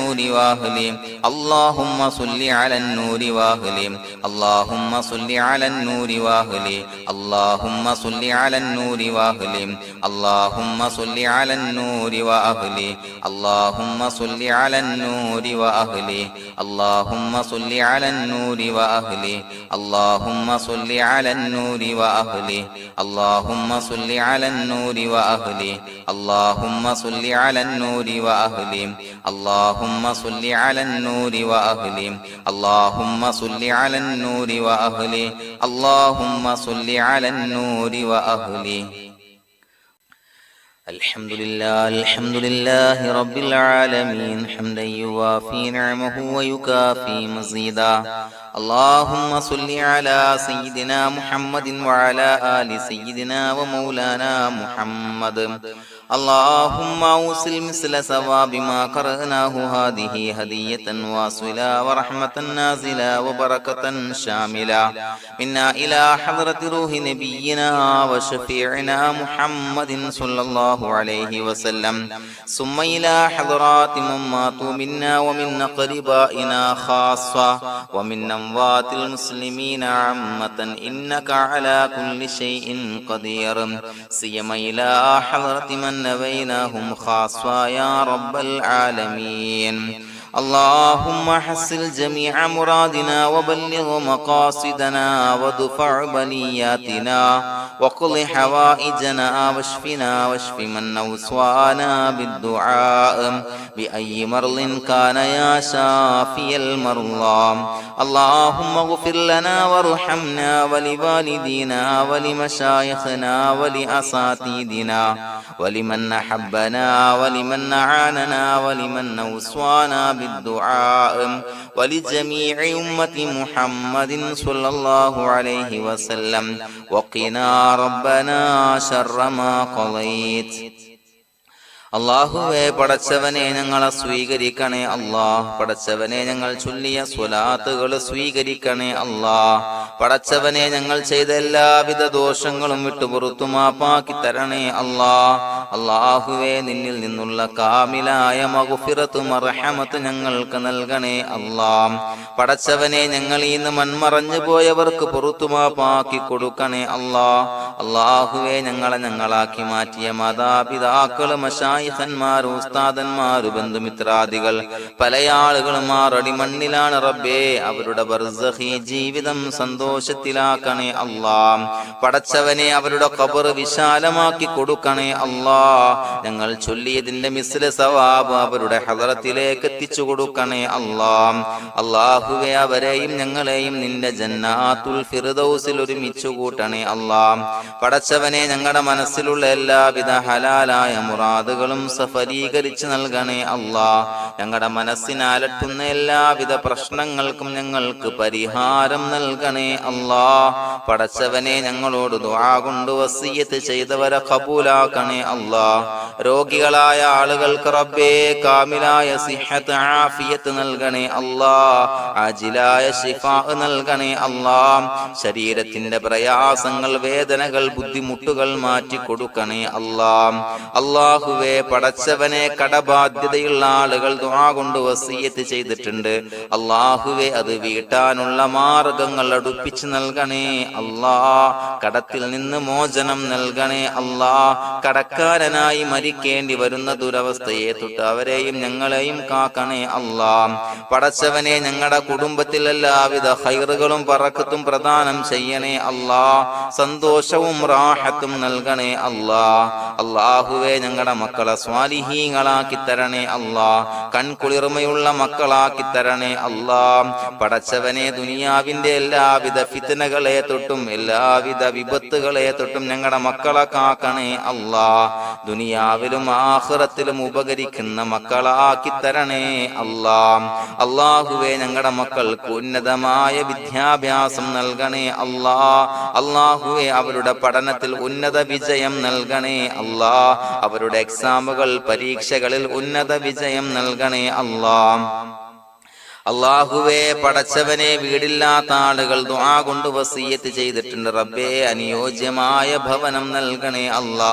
النور وأهله اللهم صل على النور وأهله اللهم صل على النور وأهله اللهم صل على النور وأهله اللهم صل على النور وأهله اللهم صل على النور وأهله اللهم صل على النور وأهله اللهم صل على النور وأهله اللهم صل على النور وأهله اللهم صل على النور وأهله اللهم صل على النور وأهله اللهم صل على النور وأهله اللهم صل على النور وأهله الحمد لله رب العالمين حمدا يوافي نعمه ويكافي مزيدا اللهم صل على سيدنا محمد وعلى آل سيدنا ومولانا محمد اللهم أوصل مثل ثواب ما قرأناه هذه هدية واصلة ورحمة نازلة وبركة شاملة منا إلى حضرة روح نبينا وشفيعنا محمد صلى الله عليه وسلم ثم إلى حضرات من ماتوا منا ومن أقربائنا خاصة ومن أموات المسلمين عامة إنك على كل شيء قدير سيما إلى حضرة من نبيناهم خاصة يا رب العالمين اللهم حصل جميع مرادنا وبلغ مقاصدنا ودفع بلياتنا وقض حوائجنا واشفنا واشف من أوصانا بالدعاء بأي مرض كان يا شافي المرضى اللهم اغفر لنا وارحمنا ولوالدينا ولمشايخنا ولأساتذتنا ولمن أحبنا ولمن أعاننا ولمن أوصانا بالدعاء ولجميع أمة محمد صلى الله عليه وسلم وقنا ربنا شر ما قضيت അല്ലാഹുവേ പടച്ചവനെ ഞങ്ങളെ സ്വീകരിക്കണേ അല്ലാഹ് പടച്ചവനെ ഞങ്ങൾ ചൊല്ലിയ സ്വലാത്തുകൾ സ്വീകരിക്കണേ അല്ലാഹ് പടച്ചവനെ ഞങ്ങൾ ചെയ്ത എല്ലാവിധ ദോഷങ്ങളും വിട്ടുപുറത്തു മാപ്പാക്കി തരണേ അല്ലാഹ് അല്ലാഹുവേ നിന്നിൽ നിന്നുള്ള കാമിലായ മഗ്ഫിറത്തും റഹ്മത്തും ഞങ്ങൾക്ക് നൽകണേ അല്ലാഹ് പടച്ചവനെ ഞങ്ങൾ ഇന്ന് മൺമറഞ്ഞു പോയവർക്ക് പുറത്തു മാപ്പാക്കി കൊടുക്കണേ അല്ലാഹ് അല്ലാഹുവേ ഞങ്ങളാക്കി മാറ്റിയ മാതാപിതാക്കൾ ഖന്മാർ ഉസ്താദന്മാർ ബന്ധുമിത്രാദികൾ പല ആളുകളും ആറടി മണ്ണിലാണ് റബ്ബേ അവരുടെ ബർസഖി ജീവിതം സന്തോഷത്തിലാക്കണേ അല്ലാഹ് പടച്ചവനെ അവരുടെ ഖബർ വിശാലമാക്കി കൊടുക്കണേ അല്ലാഹ് ഞങ്ങൾ ചൊല്ലിയതിന്റെ മിസ്ല സവാബ് അവരുടെ ഹദറത്തിലേക്ക് എത്തിച്ചു കൊടുക്കണേ അല്ലാഹ് അല്ലാഹുവേ അവരെയും ഞങ്ങളെയും നിന്റെ ജന്നാത്തുൽ ഫിർദൗസിൽ ഒരുമിച്ചു കൂട്ടണേ അല്ലാഹ് പടച്ചവനെ ഞങ്ങളുടെ മനസ്സിലുള്ള എല്ലാവിധ ഹലാലായ മുറാദുകൾ സഫലീകരിച്ച് നൽകണേ അല്ലാഹ് ഞങ്ങളുടെ മനസ്സിനെ അലട്ടുന്ന എല്ലാവിധ പ്രശ്നങ്ങൾക്കും ഞങ്ങൾക്ക് പരിഹാരം നൽകണേ അല്ലാഹ് പടച്ചവനെ ഞങ്ങളോട് ദുആ കൊണ്ട് വസിയത്ത് ചെയ്തവരെ ഖബൂലാക്കണേ അല്ലാഹ് രോഗികളായ ആളുകൾക്ക് റബ്ബേ കാമിലായ സിഹത്ത് ആഫിയത്ത് നൽകണേ അല്ലാഹ് ആജിലായ ശിഫാ നൽകണേ അല്ലാഹ് ശരീരത്തിന്റെ പ്രയാസങ്ങൾ വേദനകൾ ബുദ്ധിമുട്ടുകൾ മാറ്റി കൊടുക്കണേ അല്ലാഹ് അല്ലാഹുവേ പടച്ചവനെ കടബാധ്യതയുള്ള ആളുകൾ ദുആ കൊണ്ട് വസിയത്ത് ചെയ്തിട്ടുണ്ട് അല്ലാഹുവേ അത് വീട്ടാനുള്ള മാർഗങ്ങൾ അടുപ്പിച്ച് നൽകണേ അല്ലാഹ് കടത്തിൽ നിന്ന് മോചനം നൽകണേ അല്ലാഹ് കടക്കാരനായി മരിക്കേണ്ടി വരുന്ന ദുരവസ്ഥയെ തൊട്ട് അവരെയും ഞങ്ങളെയും കാക്കണേ അല്ലാഹ് പടച്ചവനെ ഞങ്ങളുടെ കുടുംബത്തിൽ എല്ലാവിധ ഖൈറുകളും ബറക്കത്തും പ്രദാനം ചെയ്യണേ അല്ലാഹ് സന്തോഷവും റാഹത്തും നൽകണേ അല്ലാഹ് അല്ലാഹുവേ ഞങ്ങളുടെ മക്കളെ സ്വാലിഹീങ്ങളാക്കി തരണേ അല്ലാഹ് കൺകുളിർമയുള്ള മക്കളാക്കി തരണേ അല്ലാഹ് പടച്ചവനെ ദുനിയാവിന്റെ എല്ലാവിധ ഫിത്നകളെ തൊട്ടും എല്ലാവിധ വിപത്തുകളെ തൊട്ടും ഞങ്ങളുടെ മക്കളെ കാക്കണേ അല്ലാഹ് ദുനിയാവിലും ആഖിറത്തിലും ഉപകരിക്കുന്ന മക്കളാക്കി തരണേ അല്ലാഹ് അല്ലാഹുവേ ഞങ്ങളുടെ മക്കൾക്ക് ഉന്നതമായ വിദ്യാഭ്യാസം നൽകണേ അല്ലാഹ് അല്ലാഹുവേ അവരുടെ പഠനത്തിൽ ഉന്നത വിജയം നൽകണേ അല്ലാഹ് അവരുടെ എക്സാമുകൾ പരീക്ഷകളിൽ ഉന്നത വിജയം നൽകണേ അല്ലാഹ് അല്ലാഹുവേ, പടച്ചവനെ, വീടില്ലാത്ത ആളുകൾ ദുആ കൊണ്ട് വസിയ്യത്ത് ചെയ്തിട്ടുണ്ട്. റബ്ബേ, അനുയോജ്യമായ ഭവനം നൽകണേ അല്ലാ.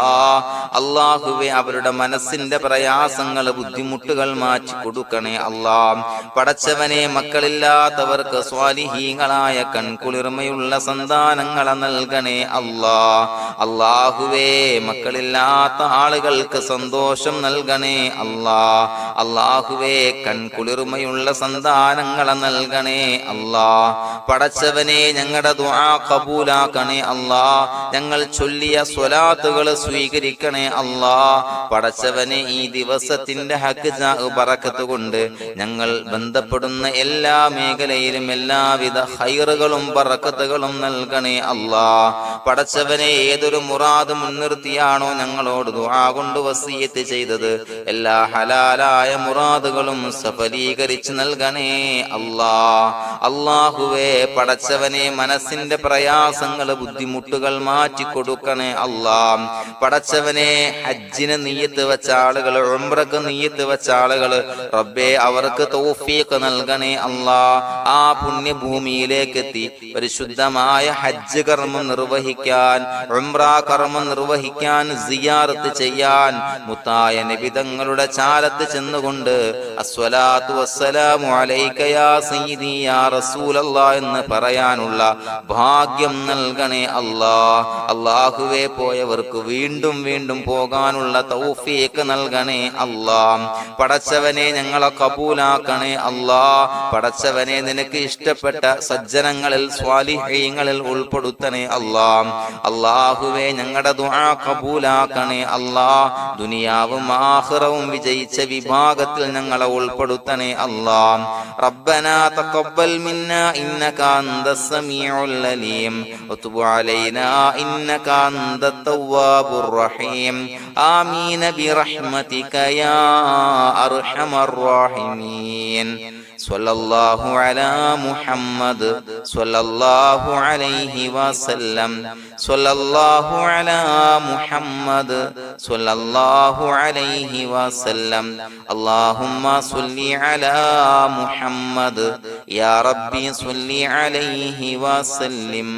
അല്ലാഹുവേ, അവരുടെ മനസ്സിന്റെ പ്രയാസങ്ങൾ, ബുദ്ധിമുട്ടുകൾ മാറ്റി കൊടുക്കണേ അല്ലാ. പടച്ചവനെ, മക്കളില്ലാത്തവർക്ക് സ്വാലിഹീങ്ങളായ കൺകുളിർമയുള്ള സന്താനങ്ങളെ നൽകണേ അല്ലാ. അല്ലാഹുവേ, മക്കളില്ലാത്ത ആളുകൾക്ക് സന്തോഷം നൽകണേ അല്ലാ. അല്ലാഹുവേ, കൺകുളിർമയുള്ള സന്താനങ്ങളെ നൽകണേ അല്ലാ. പടച്ചവനെ, ഞങ്ങളുടെ ദുആ ഖബൂലാക്കണേ അല്ലാ. ഞങ്ങൾ ചൊല്ലിയ സ്വലാത്തുകൾ സ്വീകരിക്കണേ അല്ലാ. പടച്ചവനെ, ഈ ദിവസത്തിന്റെ ഹഖ് ബറക്കത്ത് കൊണ്ട് ഞങ്ങൾ ബന്ധപ്പെടുന്ന എല്ലാ മേഖലയിലും എല്ലാവിധ ഖൈറുകളും ബറക്കത്തുകളും നൽകണേ അല്ലാ. പടച്ചവനെ, ഏതൊരു മുറാദ് മുൻനിർത്തിയാണോ ഞങ്ങളോട് ദുആ കൊണ്ട് വസിയ്യത്ത് ചെയ്തത്, എല്ലാ ഹലാലായ മുറാദുകളും സഫലീകരിച്ച് നൽകണേ അല്ലാ. അല്ലാഹുവേ, പടച്ചവനെ, മനസ്സിന്റെ പ്രയാസങ്ങൾ, ബുദ്ധിമുട്ടുകൾ മാറ്റി കൊടുക്കണേ അല്ലാ. പടച്ചവനെ, ഹജ്ജിന് നിയ്യത്ത് വെച്ച ആളുകൾ, ഉംറക്ക് നിയ്യത്ത് വെച്ച ആളുകൾ, റബ്ബേ, അവർക്ക് തൗഫീഖ് നൽകണേ അല്ലാ. ആ പുണ്യഭൂമിയിലേക്ക് എത്തി പരിശുദ്ധമായ ഹജ്ജ് കർമ്മം നിർവഹിക്കാൻ, ഉംറ കർമ്മം നിർവഹിക്കാൻ, സിയാറത്ത് ചെയ്യാൻ, മുത്തായ നബി തങ്ങളുടെ ചാരത്ത് ചെന്നുകൊണ്ട് അസ്സലാത്തു വസ്സലാമു അലൈക യാ സയ്യിദി യാ റസൂലല്ലാഹ് എന്ന് പറയാനുള്ള ഭാഗ്യം നൽകണേ അല്ലാ. അല്ലാഹുവേ, പോയവർക്ക് വീണ്ടും വീണ്ടും പോകാനുള്ള തൗഫീഖ് നൽകണേ അല്ലാ. പടച്ചവനെ, ഞങ്ങളെ കബൂലാക്കണേ അല്ലാ. പടച്ചവനെ, നിനക്ക് ഇഷ്ടപ്പെട്ട സജ്ജനങ്ങളിൽ, സ്വാലിഹീങ്ങളിൽ ഉൾപ്പെടുത്തണേ അല്ലാ. അല്ലാഹുവേ, ഞങ്ങളുടെ ദുആ കബൂലാക്കണേ അല്ലാ. ദുനിയാവും ആഖിറവും വിജയിച്ച വിഭാഗത്തിൽ ഞങ്ങളെ ഉൾപ്പെടുത്തണേ അല്ലാ. റബ്ബനാ തഖബ്ബൽ മിന്നാ ഇന്നക അൻതസ് സമീഉൽ അലീം വതുബ് അലൈനാ ഇന്നക അൻതത് തവ്വാബുർ റഹീം. ആമീൻ ബിറഹ്മതിക യാ അർഹമർ റഹീമീൻ. സ്വല്ലല്ലാഹു അലാ മുഹമ്മദ് സ്വല്ലല്ലാഹു അലൈഹി വസല്ലം. സ്വല്ലല്ലാഹു അലാ മുഹമ്മദ് സ്വല്ലല്ലാഹു അലൈഹി വസല്ലം. അല്ലാഹുമ്മ സ്വല്ലി അലാ മുഹമ്മദ് യാ റബ്ബി സ്വല്ലി അലൈഹി വസല്ലം.